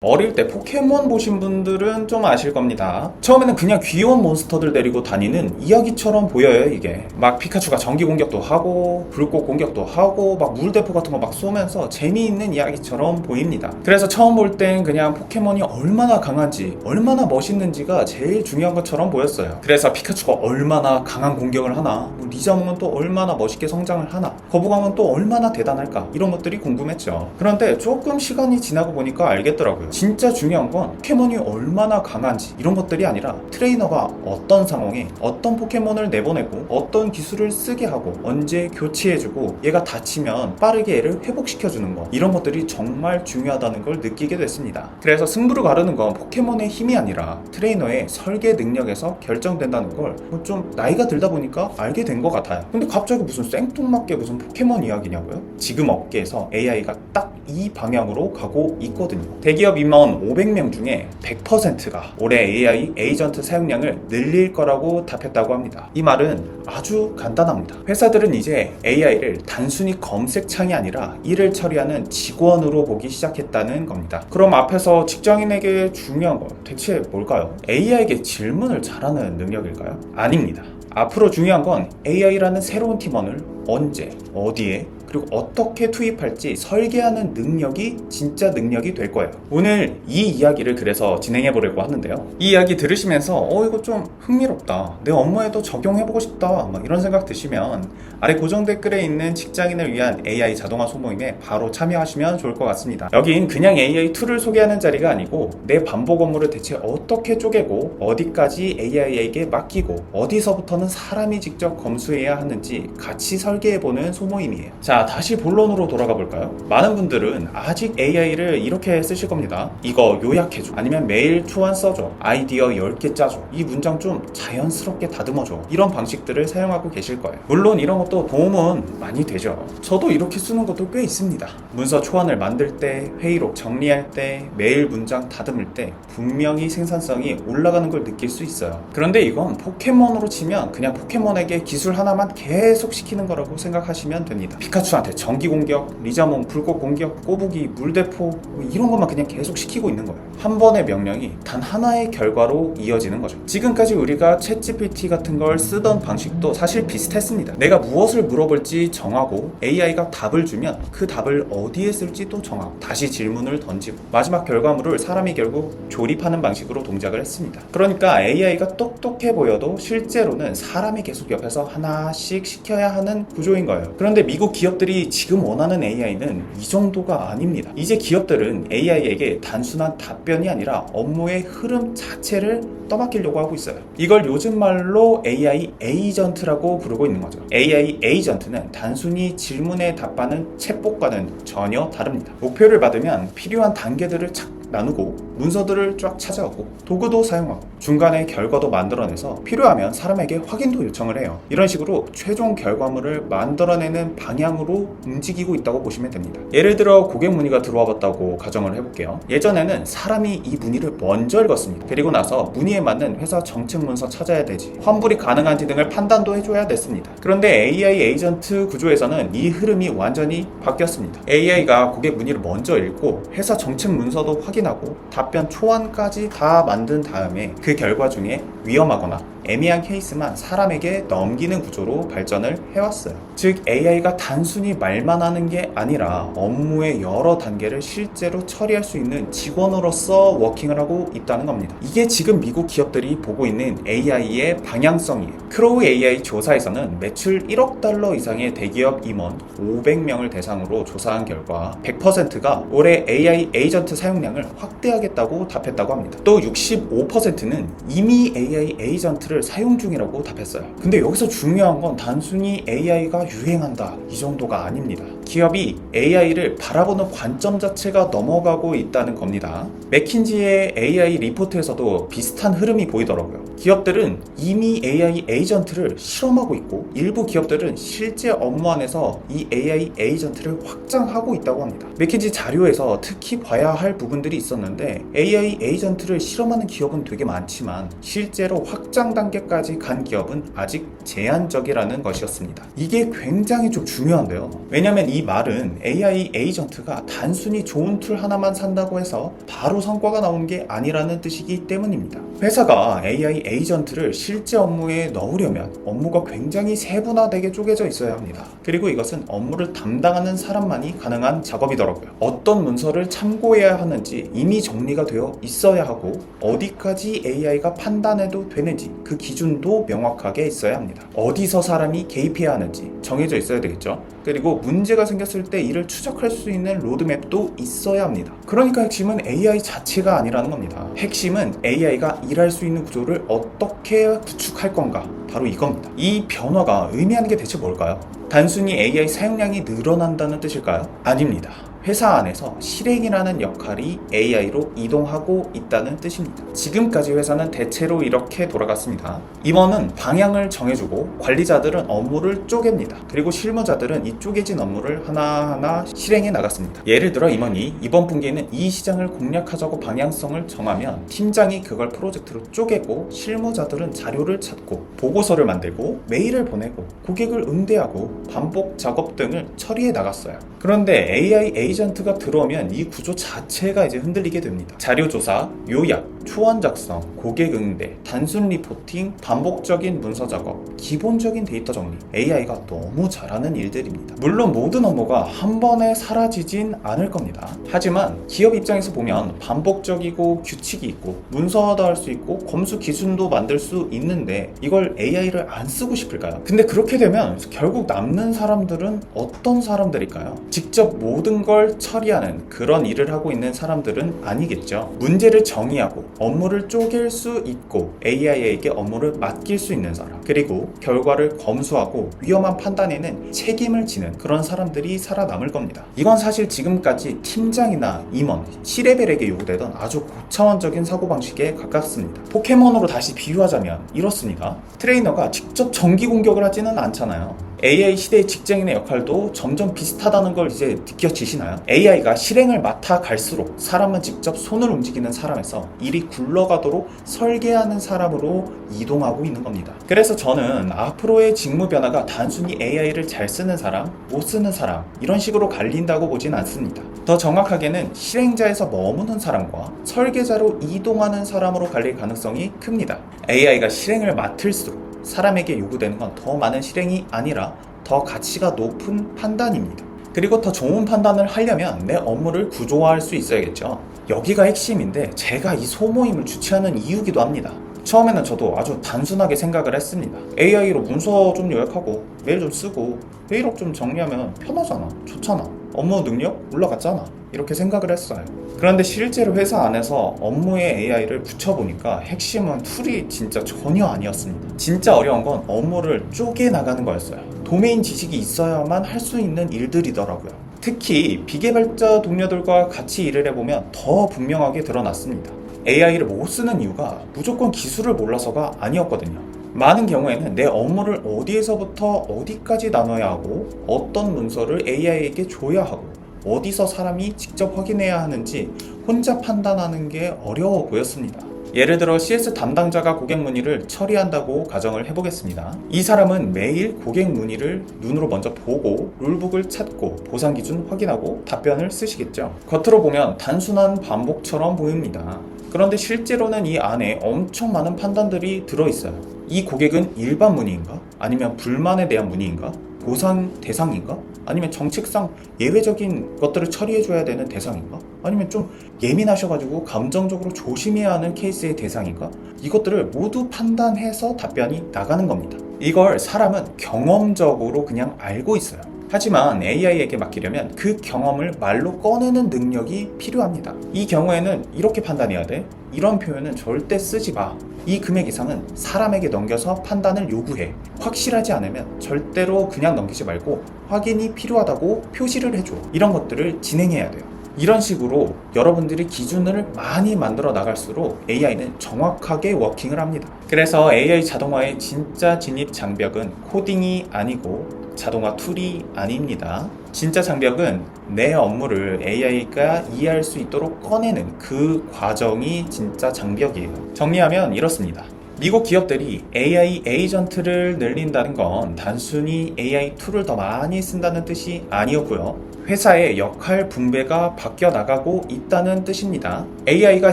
어릴 때 포켓몬 보신 분들은 좀 아실 겁니다. 처음에는 그냥 귀여운 몬스터들 데리고 다니는 이야기처럼 보여요. 이게 막 피카츄가 전기 공격도 하고 불꽃 공격도 하고 막 물대포 같은 거 막 쏘면서 재미있는 이야기처럼 보입니다. 그래서 처음 볼 땐 그냥 포켓몬이 얼마나 강한지 얼마나 멋있는지가 제일 중요한 것처럼 보였어요. 그래서 피카츄가 얼마나 강한 공격을 하나, 리자몽은 또 얼마나 멋있게 성장을 하나, 거부감은 또 얼마나 대단할까, 이런 것들이 궁금했죠. 그런데 조금 시간이 지나고 보니까 알겠더라고요. 진짜 중요한 건 포켓몬이 얼마나 강한지 이런 것들이 아니라 트레이너가 어떤 상황에 어떤 포켓몬을 내보내고 어떤 기술을 쓰게 하고 언제 교체해주고 얘가 다치면 빠르게 얘를 회복시켜주는 거, 이런 것들이 정말 중요하다는 걸 느끼게 됐습니다. 그래서 승부를 가르는 건 포켓몬의 힘이 아니라 트레이너의 설계 능력에서 결정된다는 걸 좀 나이가 들다 보니까 알게 된 것 같아요. 근데 갑자기 무슨 생뚱맞게 무슨 포켓몬 이야기냐고요? 지금 업계에서 AI가 딱 이 방향으로 가고 있거든요. 대기업 임원 500명 중에 100%가 올해 AI 에이전트 사용량을 늘릴 거라고 답했다고 합니다. 이 말은 아주 간단합니다. 회사들은 이제 AI를 단순히 검색창이 아니라 일을 처리하는 직원으로 보기 시작했다는 겁니다. 그럼 앞에서 직장인에게 중요한 건 대체 뭘까요? AI에게 질문을 잘하는 능력일까요? 아닙니다. 앞으로 중요한 건 AI라는 새로운 팀원을 언제, 어디에, 그리고 어떻게 투입할지 설계하는 능력이 진짜 능력이 될 거예요. 오늘 이 이야기를 그래서 진행해 보려고 하는데요. 이 이야기 들으시면서 이거 좀 흥미롭다, 내 업무에도 적용해보고 싶다, 막 이런 생각 드시면 아래 고정 댓글에 있는 직장인을 위한 AI 자동화 소모임에 바로 참여하시면 좋을 것 같습니다. 여긴 그냥 AI 툴을 소개하는 자리가 아니고 내 반복 업무를 대체 어떻게 쪼개고 어디까지 AI에게 맡기고 어디서부터는 사람이 직접 검수해야 하는지 같이 설계해보는 소모임이에요. 자, 다시 본론으로 돌아가 볼까요? 많은 분들은 아직 AI를 이렇게 쓰실 겁니다. 이거 요약해줘, 아니면 메일 초안 써줘, 아이디어 10개 짜줘, 이 문장 좀 자연스럽게 다듬어줘, 이런 방식들을 사용하고 계실 거예요. 물론 이런 것도 도움은 많이 되죠. 저도 이렇게 쓰는 것도 꽤 있습니다. 문서 초안을 만들 때, 회의록 정리할 때, 메일 문장 다듬을 때 분명히 생산성이 올라가는 걸 느낄 수 있어요. 그런데 이건 포켓몬으로 치면 그냥 포켓몬에게 기술 하나만 계속 시키는 거라고 생각하시면 됩니다. 피카츄한테 전기 공격, 리자몽 불꽃 공격, 꼬부기, 물대포, 이런 것만 그냥 계속 시키고 있는 거예요. 한 번의 명령이 단 하나의 결과로 이어지는 거죠. 지금까지 우리가 챗GPT 같은 걸 쓰던 방식도 사실 비슷했습니다. 내가 무엇을 물어볼지 정하고 AI가 답을 주면 그 답을 어디에 쓸지 또 정하고 다시 질문을 던지고 마지막 결과물을 사람이 결국 조립하는 방식으로 동작을 했습니다. 그러니까 AI가 똑똑해 보여도 실제로는 사람이 계속 옆에서 하나씩 시켜야 하는 구조인 거예요. 그런데 미국 기업들이 지금 원하는 AI는 이 정도가 아닙니다. 이제 기업들은 AI에게 단순한 답변이 아니라 업무의 흐름 자체를 떠맡기려고 하고 있어요. 이걸 요즘 말로 AI 에이전트라고 부르고 있는 거죠. AI 에이전트는 단순히 질문에 답하는 챗봇과는 전혀 다릅니다. 목표를 받으면 필요한 단계들을 착 나누고 문서들을 쫙 찾아오고 도구도 사용하고 중간에 결과도 만들어내서 필요하면 사람에게 확인도 요청을 해요. 이런 식으로 최종 결과물을 만들어내는 방향으로 움직이고 있다고 보시면 됩니다. 예를 들어 고객 문의가 들어와 봤다고 가정을 해볼게요. 예전에는 사람이 이 문의를 먼저 읽었습니다. 그리고 나서 문의에 맞는 회사 정책 문서 찾아야 되지, 환불이 가능한지 등을 판단도 해줘야 됐습니다. 그런데 AI 에이전트 구조에서는 이 흐름이 완전히 바뀌었습니다. AI가 고객 문의를 먼저 읽고 회사 정책 문서도 확인하고 답변 초안까지 다 만든 다음에 그 결과 중에 위험하거나 애매한 케이스만 사람에게 넘기는 구조로 발전을 해왔어요. 즉 AI가 단순히 말만 하는 게 아니라 업무의 여러 단계를 실제로 처리할 수 있는 직원으로서 워킹을 하고 있다는 겁니다. 이게 지금 미국 기업들이 보고 있는 AI의 방향성이에요. 크로우 AI 조사에서는 매출 1억 달러 이상의 대기업 임원 500명을 대상으로 조사한 결과 100%가 올해 AI 에이전트 사용량을 확대하겠다고 답했다고 합니다. 또 65%는 이미 AI 에이전트를 사용 중이라고 답했어요. 근데 여기서 중요한 건 단순히 AI가 유행한다, 이 정도가 아닙니다. 기업이 AI를 바라보는 관점 자체가 넘어가고 있다는 겁니다. 맥킨지의 AI 리포트에서도 비슷한 흐름이 보이더라고요. 기업들은 이미 AI 에이전트를 실험하고 있고 일부 기업들은 실제 업무 안에서 이 AI 에이전트를 확장하고 있다고 합니다. 맥킨지 자료에서 특히 봐야 할 부분들이 있었는데 AI 에이전트를 실험하는 기업은 되게 많지만 실제로 확장 단계까지 간 기업은 아직 제한적이라는 것이었습니다. 이게 굉장히 좀 중요한데요. 왜냐면 이 이 말은 AI 에이전트가 단순히 좋은 툴 하나만 산다고 해서 바로 성과가 나오는 게 아니라는 뜻이기 때문입니다. 회사가 AI 에이전트를 실제 업무에 넣으려면 업무가 굉장히 세분화되게 쪼개져 있어야 합니다. 그리고 이것은 업무를 담당하는 사람만이 가능한 작업이더라고요. 어떤 문서를 참고해야 하는지 이미 정리가 되어 있어야 하고 어디까지 AI가 판단해도 되는지 그 기준도 명확하게 있어야 합니다. 어디서 사람이 개입해야 하는지 정해져 있어야 되겠죠. 그리고 문제가 생겼을 때 이를 추적할 수 있는 로드맵도 있어야 합니다. 그러니까 핵심은 AI 자체가 아니라는 겁니다. 핵심은 AI가 일할 수 있는 구조를 어떻게 구축할 건가, 바로 이겁니다. 이 변화가 의미하는 게 대체 뭘까요? 단순히 AI 사용량이 늘어난다는 뜻일까요? 아닙니다. 회사 안에서 실행이라는 역할이 AI로 이동하고 있다는 뜻입니다. 지금까지 회사는 대체로 이렇게 돌아갔습니다. 임원은 방향을 정해주고 관리자들은 업무를 쪼갭니다. 그리고 실무자들은 이 쪼개진 업무를 하나하나 실행해 나갔습니다. 예를 들어 임원이 이번 분기에는 이 시장을 공략하자고 방향성을 정하면 팀장이 그걸 프로젝트로 쪼개고 실무자들은 자료를 찾고 보고서를 만들고 메일을 보내고 고객을 응대하고 반복 작업 등을 처리해 나갔어요. 그런데 AI 에이전트가 들어오면 이 구조 자체가 이제 흔들리게 됩니다. 자료조사, 요약, 초안 작성, 고객 응대, 단순 리포팅, 반복적인 문서 작업, 기본적인 데이터 정리, AI가 너무 잘하는 일들입니다. 물론 모든 업무가 한 번에 사라지진 않을 겁니다. 하지만 기업 입장에서 보면 반복적이고 규칙이 있고 문서화도 할 수 있고 검수 기준도 만들 수 있는데 이걸 AI를 안 쓰고 싶을까요? 근데 그렇게 되면 결국 남는 사람들은 어떤 사람들일까요? 직접 모든 걸 처리하는 그런 일을 하고 있는 사람들은 아니겠죠. 문제를 정의하고 업무를 쪼갤 수 있고 AI에게 업무를 맡길 수 있는 사람, 그리고 결과를 검수하고 위험한 판단에는 책임을 지는 그런 사람들이 살아남을 겁니다. 이건 사실 지금까지 팀장이나 임원, C레벨에게 요구되던 아주 고차원적인 사고방식에 가깝습니다. 포켓몬으로 다시 비유하자면 이렇습니다. 트레이너가 직접 정기 공격을 하지는 않잖아요. AI 시대의 직장인의 역할도 점점 비슷하다는 걸 이제 느껴지시나요? AI가 실행을 맡아 갈수록 사람은 직접 손을 움직이는 사람에서 일이 굴러가도록 설계하는 사람으로 이동하고 있는 겁니다. 그래서 저는 앞으로의 직무 변화가 단순히 AI를 잘 쓰는 사람, 못 쓰는 사람 이런 식으로 갈린다고 보진 않습니다. 더 정확하게는 실행자에서 머무는 사람과 설계자로 이동하는 사람으로 갈릴 가능성이 큽니다. AI가 실행을 맡을수록 사람에게 요구되는 건 더 많은 실행이 아니라 더 가치가 높은 판단입니다. 그리고 더 좋은 판단을 하려면 내 업무를 구조화할 수 있어야겠죠. 여기가 핵심인데 제가 이 소모임을 주최하는 이유기도 합니다. 처음에는 저도 아주 단순하게 생각을 했습니다. AI로 문서 좀 요약하고 메일 좀 쓰고 회의록 좀 정리하면 편하잖아, 좋잖아, 업무 능력 올라갔잖아, 이렇게 생각을 했어요. 그런데 실제로 회사 안에서 업무에 AI를 붙여보니까 핵심은 툴이 진짜 전혀 아니었습니다. 진짜 어려운 건 업무를 쪼개나가는 거였어요. 도메인 지식이 있어야만 할 수 있는 일들이더라고요. 특히 비개발자 동료들과 같이 일을 해보면 더 분명하게 드러났습니다. AI를 못 쓰는 이유가 무조건 기술을 몰라서가 아니었거든요. 많은 경우에는 내 업무를 어디에서부터 어디까지 나눠야 하고 어떤 문서를 AI에게 줘야 하고 어디서 사람이 직접 확인해야 하는지 혼자 판단하는 게 어려워 보였습니다. 예를 들어 CS 담당자가 고객 문의를 처리한다고 가정을 해보겠습니다. 이 사람은 매일 고객 문의를 눈으로 먼저 보고 룰북을 찾고 보상 기준 확인하고 답변을 쓰시겠죠. 겉으로 보면 단순한 반복처럼 보입니다. 그런데 실제로는 이 안에 엄청 많은 판단들이 들어있어요. 이 고객은 일반 문의인가? 아니면 불만에 대한 문의인가? 보상 대상인가? 아니면 정책상 예외적인 것들을 처리해줘야 되는 대상인가? 아니면 좀 예민하셔가지고 감정적으로 조심해야 하는 케이스의 대상인가? 이것들을 모두 판단해서 답변이 나가는 겁니다. 이걸 사람은 경험적으로 그냥 알고 있어요. 하지만 AI에게 맡기려면 그 경험을 말로 꺼내는 능력이 필요합니다. 이 경우에는 이렇게 판단해야 돼. 이런 표현은 절대 쓰지 마. 이 금액 이상은 사람에게 넘겨서 판단을 요구해. 확실하지 않으면 절대로 그냥 넘기지 말고 확인이 필요하다고 표시를 해줘. 이런 것들을 진행해야 돼요. 이런 식으로 여러분들이 기준을 많이 만들어 나갈수록 AI는 정확하게 워킹을 합니다. 그래서 AI 자동화의 진짜 진입 장벽은 코딩이 아니고 자동화 툴이 아닙니다. 진짜 장벽은 내 업무를 AI가 이해할 수 있도록 꺼내는 그 과정이 진짜 장벽이에요. 정리하면 이렇습니다. 미국 기업들이 AI 에이전트를 늘린다는 건 단순히 AI 툴을 더 많이 쓴다는 뜻이 아니었고요. 회사의 역할 분배가 바뀌어 나가고 있다는 뜻입니다. AI가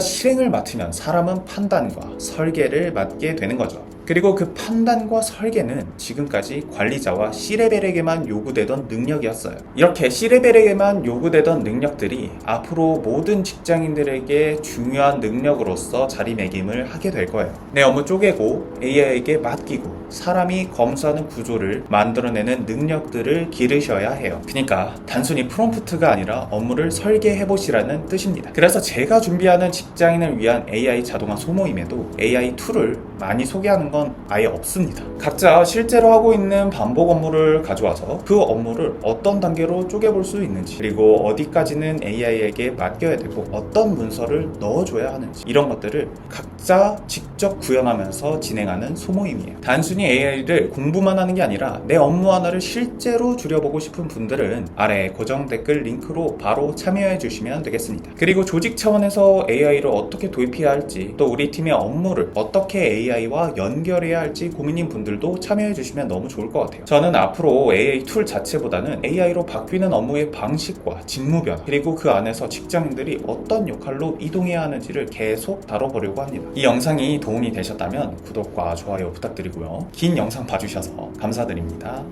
실행을 맡으면 사람은 판단과 설계를 맡게 되는 거죠. 그리고 그 판단과 설계는 지금까지 관리자와 C레벨에게만 요구되던 능력이었어요. 이렇게 C레벨에게만 요구되던 능력들이 앞으로 모든 직장인들에게 중요한 능력으로서 자리매김을 하게 될 거예요. 내 업무 쪼개고 AI에게 맡기고 사람이 검수하는 구조를 만들어내는 능력들을 기르셔야 해요. 그러니까 단순히 프롬프트가 아니라 업무를 설계해보시라는 뜻입니다. 그래서 제가 준비하는 직장인을 위한 AI 자동화 소모임에도 AI 툴을 많이 소개하는 건 아예 없습니다. 각자 실제로 하고 있는 반복 업무를 가져와서 그 업무를 어떤 단계로 쪼개볼 수 있는지, 그리고 어디까지는 AI에게 맡겨야 되고 어떤 문서를 넣어줘야 하는지, 이런 것들을 각자 직접 구현하면서 진행하는 소모임이에요. 단순히 AI를 공부만 하는 게 아니라 내 업무 하나를 실제로 줄여보고 싶은 분들은 아래 고정 댓글 링크로 바로 참여해 주시면 되겠습니다. 그리고 조직 차원에서 AI를 어떻게 도입해야 할지, 또 우리 팀의 업무를 어떻게 AI와 연결해야 할지 고민인 분들도 참여해 주시면 너무 좋을 것 같아요. 저는 앞으로 AI 툴 자체보다는 AI로 바뀌는 업무의 방식과 직무 변화, 그리고 그 안에서 직장인들이 어떤 역할로 이동해야 하는지를 계속 다뤄보려고 합니다. 이 영상이 도움이 되셨다면 구독과 좋아요 부탁드리고요. 긴 영상 봐주셔서 감사드립니다.